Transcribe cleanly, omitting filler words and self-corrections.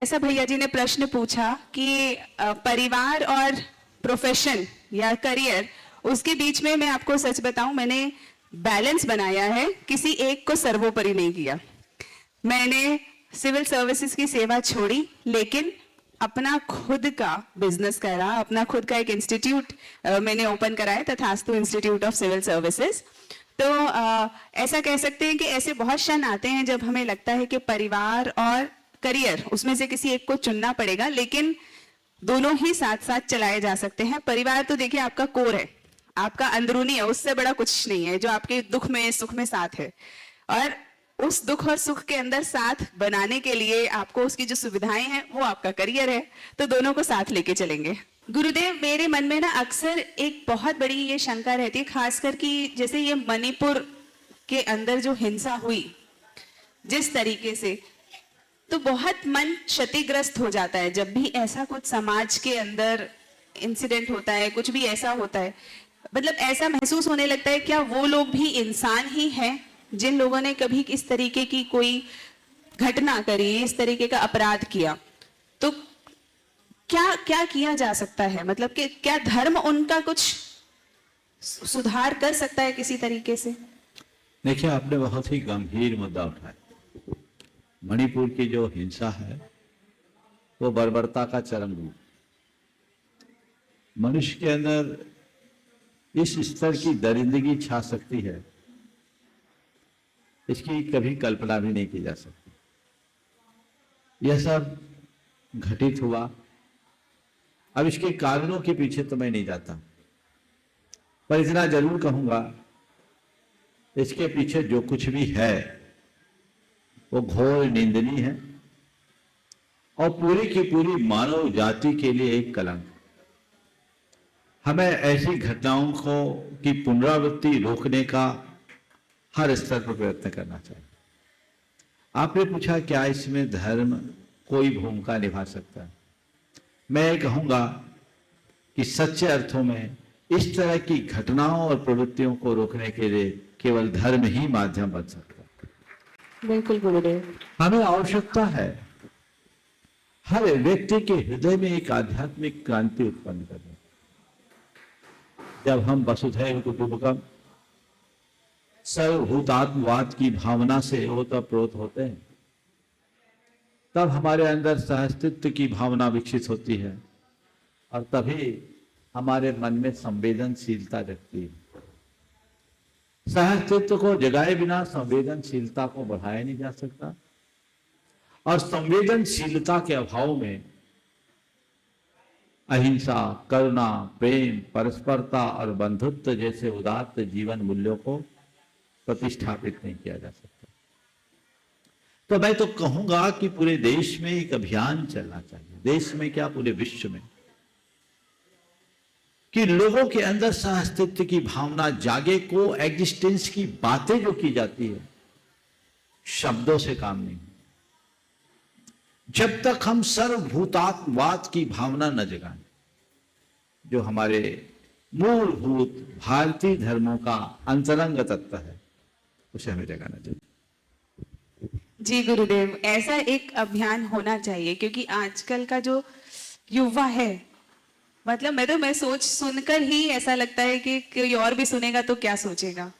ऐसा भैया जी ने प्रश्न पूछा कि परिवार और प्रोफेशन या करियर, उसके बीच में मैं आपको सच बताऊं, मैंने बैलेंस बनाया है, किसी एक को सर्वोपरि नहीं किया। मैंने सिविल सर्विसेज की सेवा छोड़ी, लेकिन अपना खुद का बिजनेस करा, अपना खुद का एक इंस्टीट्यूट मैंने ओपन कराया, तथास्तु इंस्टीट्यूट ऑफ सिविल सर्विसेज। तो ऐसा कह सकते हैं कि ऐसे बहुत क्षण आते हैं जब हमें लगता है कि परिवार और करियर, उसमें से किसी एक को चुनना पड़ेगा, लेकिन दोनों ही साथ साथ चलाए जा सकते हैं। परिवार तो देखिए आपका कोर है, आपका अंदरूनी है, उससे बड़ा कुछ नहीं है, जो आपके दुख में सुख में साथ है। और उस दुख और सुख के अंदर साथ बनाने के लिए आपको उसकी जो सुविधाएं हैं वो आपका करियर है, तो दोनों को साथ लेके चलेंगे। गुरुदेव, मेरे मन में ना अक्सर एक बहुत बड़ी ये शंका रहती है, खासकर कि जैसे ये मणिपुर के अंदर जो हिंसा हुई जिस तरीके से, तो बहुत मन क्षतिग्रस्त हो जाता है जब भी ऐसा कुछ समाज के अंदर इंसिडेंट होता है, कुछ भी ऐसा होता है। मतलब ऐसा महसूस होने लगता है, क्या वो लोग भी इंसान ही हैं जिन लोगों ने कभी इस तरीके की कोई घटना करी, इस तरीके का अपराध किया? तो क्या क्या किया जा सकता है? मतलब कि क्या धर्म उनका कुछ सुधार कर सकता है किसी तरीके से? देखिए, आपने बहुत ही गंभीर मुद्दा उठाया। मणिपुर की जो हिंसा है वो बर्बरता का चरम रूप। मनुष्य के अंदर इस स्तर की दरिंदगी छा सकती है, इसकी कभी कल्पना भी नहीं की जा सकती। यह सब घटित हुआ। अब इसके कारणों के पीछे तो मैं नहीं जाता, पर इतना जरूर कहूंगा, इसके पीछे जो कुछ भी है वो घोर निंदनीय है और पूरी की पूरी मानव जाति के लिए एक कलंक। हमें ऐसी घटनाओं को की पुनरावृत्ति रोकने का हर स्तर पर प्रयत्न करना चाहिए। आपने पूछा क्या इसमें धर्म कोई भूमिका निभा सकता है? मैं कहूंगा कि सच्चे अर्थों में इस तरह की घटनाओं और प्रवृत्तियों को रोकने के लिए केवल धर्म ही माध्यम बन सकता है। बिल्कुल गुरुदेव। हमें आवश्यकता है हर व्यक्ति के हृदय में एक आध्यात्मिक क्रांति उत्पन्न करने। जब हम वसुधैव कुटुंबकम सर्वभूतात्मवाद की भावना से ओतप्रोत होते हैं, तब हमारे अंदर सहअस्तित्व की भावना विकसित होती है और तभी हमारे मन में संवेदनशीलता जगती है। सहअस्तित्व को जगाए बिना संवेदनशीलता को बढ़ाया नहीं जा सकता, और संवेदनशीलता के अभाव में अहिंसा, करुणा, प्रेम, परस्परता और बंधुत्व जैसे उदात्त जीवन मूल्यों को प्रतिष्ठापित नहीं किया जा सकता। तो मैं तो कहूंगा कि पूरे देश में एक अभियान चलना चाहिए, देश में क्या पूरे विश्व में, कि लोगों के अंदर सहअस्तित्व की भावना जागे। को एग्जिस्टेंस की बातें जो की जाती है, शब्दों से काम नहीं। जब तक हम सर्वभूतात्मवाद की भावना न जगाएं, जो हमारे मूलभूत भारतीय धर्मों का अंतरंग तत्व है, उसे हमें जगाना चाहिए। जी गुरुदेव, ऐसा एक अभियान होना चाहिए, क्योंकि आजकल का जो युवा है, मतलब मैं सोच सुनकर ही ऐसा लगता है कि कोई और भी सुनेगा तो क्या सोचेगा।